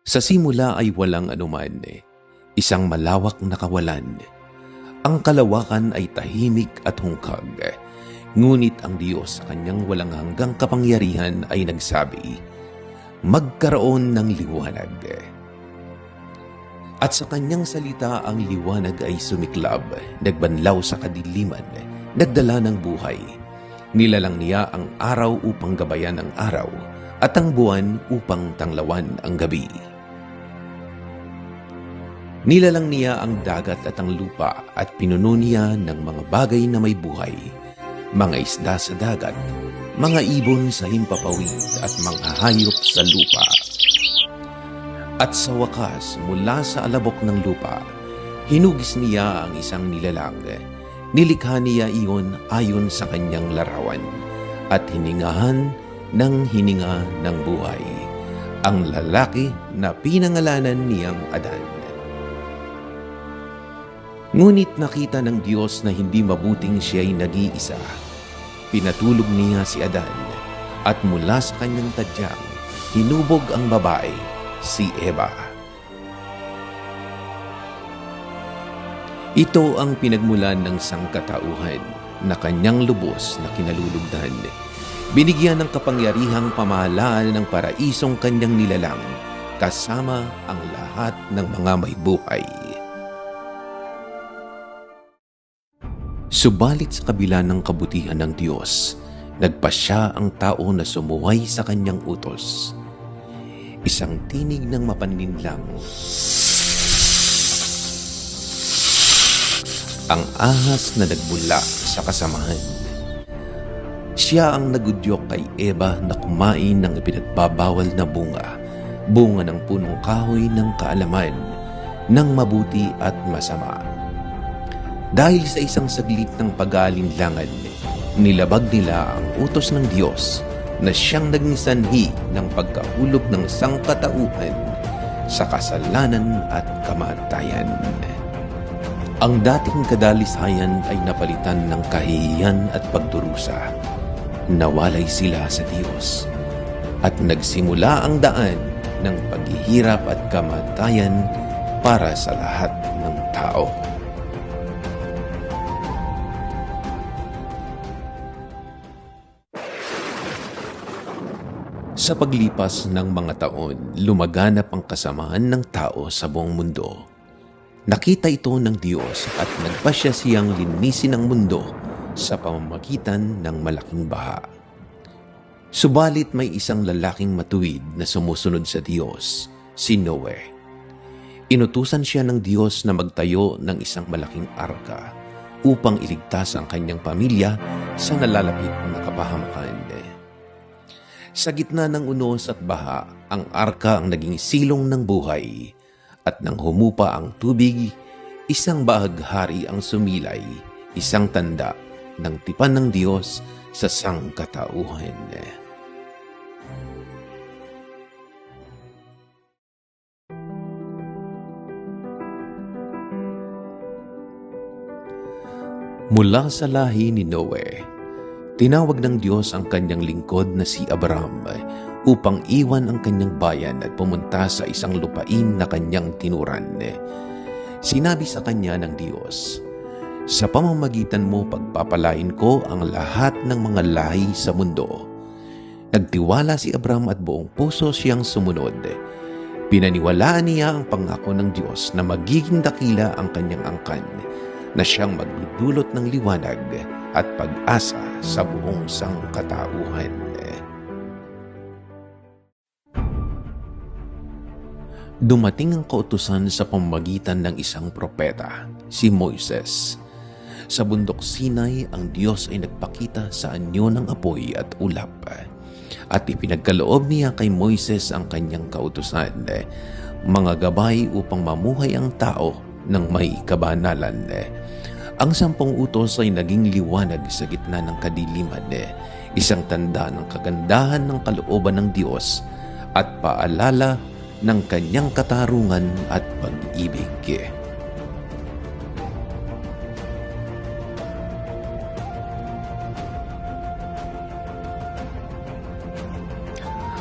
Sa simula ay walang anuman, isang malawak na kawalan. Ang kalawakan ay tahimik at hungkag. Ngunit ang Diyos sa kanyang walang hanggang kapangyarihan ay nagsabi, magkaroon ng liwanag. At sa kanyang salita ang liwanag ay sumiklab, nagbanlaw sa kadiliman, nagdala ng buhay. Nilalang niya ang araw upang gabayan ang araw, at ang buwan upang tanglawan ang gabi. Nilalang niya ang dagat at ang lupa at pinuno niya ng mga bagay na may buhay, mga isda sa dagat, mga ibon sa himpapawid at mga hayop sa lupa. At sa wakas, mula sa alabok ng lupa, hinugis niya ang isang nilalang. Nilikha niya iyon ayon sa kanyang larawan at hiningahan ng hininga ng buhay, ang lalaki na pinangalanan niyang Adan. Ngunit nakita ng Diyos na hindi mabuting siya'y nag-iisa. Pinatulog niya si Adan at mula sa kanyang tadyang, hinubog ang babae, si Eva. Ito ang pinagmulan ng sangkatauhan na kanyang lubos na kinalulugdan. Binigyan ng kapangyarihang pamahalaan ng paraisong kanyang nilalang, kasama ang lahat ng mga may buhay. Subalit sa kabila ng kabutihan ng Diyos, nagpasya ang tao na sumuway sa kanyang utos. Isang tinig ng mapaninlang, ang ahas na nagbula sa kasamahan. Siya ang nagudyok kay Eva na kumain ng ipinagbabawal na bunga, bunga ng punong kahoy ng kaalaman, ng mabuti at masama. Dahil sa isang saglit ng pag-aalinlangan, nilabag nila ang utos ng Diyos na siyang nagnisanhi ng pagkahulog ng sangkatauhan sa kasalanan at kamatayan. Ang dating kadalisayan ay napalitan ng kahihiyan at pagdurusa. Nawalay sila sa Diyos at nagsimula ang daan ng paghihirap at kamatayan para sa lahat ng tao. Sa paglipas ng mga taon, lumaganap ang kasamaan ng tao sa buong mundo. Nakita ito ng Diyos at nagpasya siyang linisin ang mundo sa pamamagitan ng malaking baha. Subalit may isang lalaking matuwid na sumusunod sa Diyos, si Noe. Inutusan siya ng Diyos na magtayo ng isang malaking arka upang iligtas ang kanyang pamilya sa nalalapit na kapahamakan. Sa gitna ng unos at baha, ang arka ang naging silong ng buhay, at nang humupa ang tubig, isang bahaghari ang sumilay, isang tanda ng tipan ng Diyos sa sangkatauhan. Mula sa lahi ni Noe, tinawag ng Diyos ang kanyang lingkod na si Abraham upang iwan ang kanyang bayan at pumunta sa isang lupain na kanyang tinuran. Sinabi sa kanya ng Diyos, sa pamamagitan mo pagpapalain ko ang lahat ng mga lahi sa mundo. Nagtiwala si Abraham at buong puso siyang sumunod. Pinaniwalaan niya ang pangako ng Diyos na magiging dakila ang kanyang angkan, na siyang magdudulot ng liwanag at pag-asa sa buong sangkatauhan. Dumating ang kautusan sa pamamagitan ng isang propeta, si Moises. Sa bundok Sinai, ang Diyos ay nagpakita sa anyo ng apoy at ulap. At ipinagkaloob niya kay Moises ang kanyang kautusan, mga gabay upang mamuhay ang tao ng may kabanalan. Ang 10 utos ay naging liwanag sa gitna ng kadiliman, isang tanda ng kagandahan ng kalooban ng Diyos at paalala ng kanyang katarungan at pag-ibig.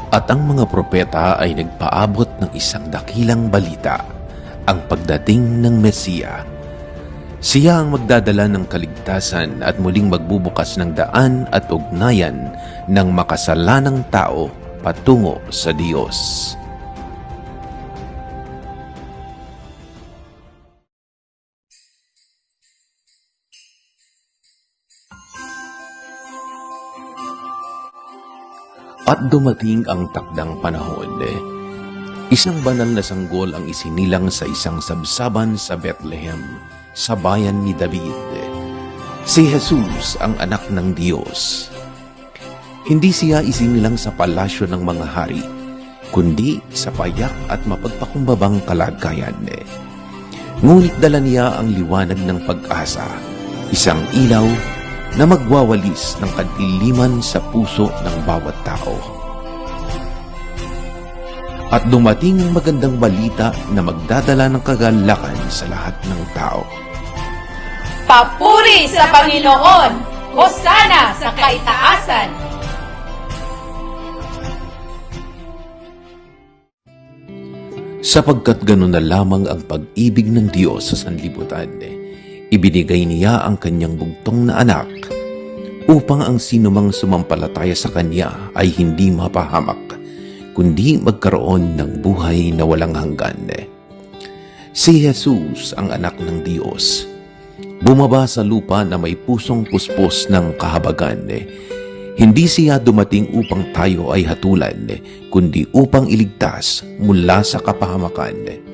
At ang mga propeta ay nagpaabot ng isang dakilang balita, ang pagdating ng Mesiya. Siya ang magdadala ng kaligtasan at muling magbubukas ng daan at ugnayan ng makasalanang tao patungo sa Diyos. At dumating ang takdang panahon. Isang banal na sanggol ang isinilang sa isang sabsaban sa Bethlehem, sa bayan ni David. Si Jesus ang anak ng Diyos. Hindi siya isinilang sa palasyo ng mga hari, kundi sa payak at mapagpakumbabang kalagayan. Ngunit dala niya ang liwanag ng pag-asa, isang ilaw na magwawalis ng kadiliman sa puso ng bawat tao. At dumating ang magandang balita na magdadala ng kagalakan sa lahat ng tao. Papuri sa Panginoon! Hosana sa kaitaasan! Sapagkat ganun na lamang ang pag-ibig ng Diyos sa sanlibutan, ibinigay niya ang kanyang bugtong na anak upang ang sinumang sumampalataya sa kanya ay hindi mapahamak, kundi magkaroon ng buhay na walang hanggan. Si Jesus ang anak ng Diyos. Bumaba sa lupa na may pusong puspos ng kahabagan. Hindi siya dumating upang tayo ay hatulan, kundi upang iligtas mula sa kapahamakan.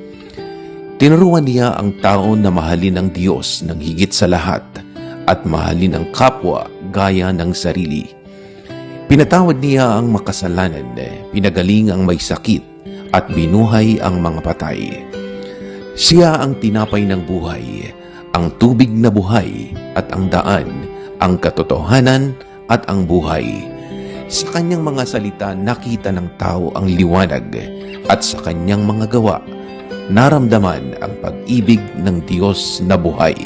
Tinuruan niya ang tao na mahalin ang Diyos ng higit sa lahat at mahalin ang kapwa gaya ng sarili. Pinatawad niya ang makasalanan, pinagaling ang may sakit at binuhay ang mga patay. Siya ang tinapay ng buhay, ang tubig na buhay at ang daan, ang katotohanan at ang buhay. Sa kanyang mga salita nakita ng tao ang liwanag at sa kanyang mga gawa naramdaman ang pag-ibig ng Diyos na buhay.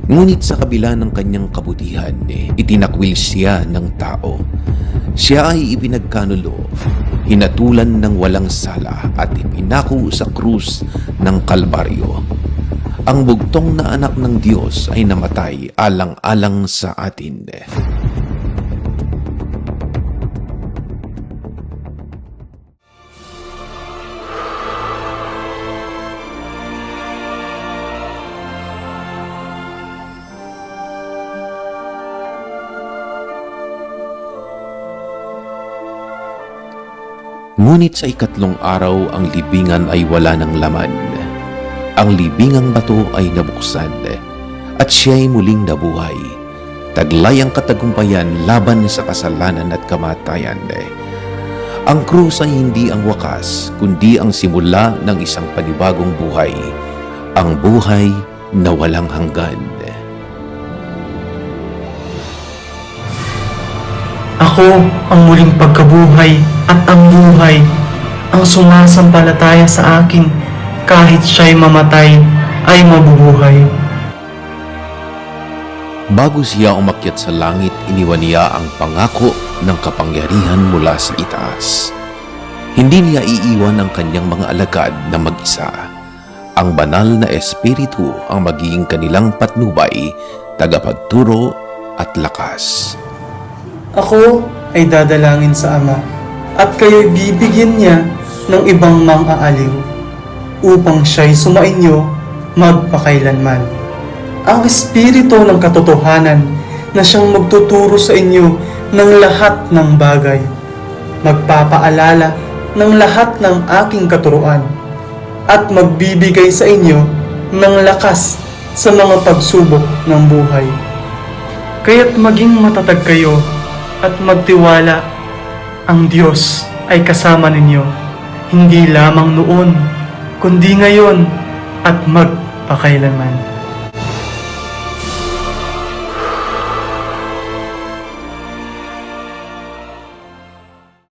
Ngunit sa kabila ng kanyang kabutihan, itinakwil siya ng tao. Siya ay ipinagkanulo, hinatulan ng walang sala at ipinako sa krus ng Kalbaryo. Ang bugtong na anak ng Diyos ay namatay alang-alang sa atin. Ngunit sa ikatlong araw, ang libingan ay wala ng laman. Ang libingang bato ay nabuksan, at siya'y muling nabuhay. Taglay ang katagumpayan laban sa kasalanan at kamatayan. Ang krus ay hindi ang wakas, kundi ang simula ng isang panibagong buhay, ang buhay na walang hanggan. Ako ang muling pagkabuhay at ang buhay, ang sumasampalataya sa akin, kahit siya'y mamatay, ay mabubuhay. Bago siya umakyat sa langit, iniwan niya ang pangako ng kapangyarihan mula sa itaas. Hindi niya iiwan ang kanyang mga alagad na mag-isa. Ang banal na espiritu ang magiging kanilang patnubay, tagapagturo at lakas. Ako ay dadalangin sa Ama, at kayo'y bibigyan niya ng ibang mang-aaliw, upang siya'y sumainyo magpakailanman. Ang Espiritu ng katotohanan na siyang magtuturo sa inyo ng lahat ng bagay, magpapaalala ng lahat ng aking katuruan, at magbibigay sa inyo ng lakas sa mga pagsubok ng buhay. Kaya't maging matatag kayo at magtiwala, ang Diyos ay kasama ninyo, hindi lamang noon, kundi ngayon at magpakailanman.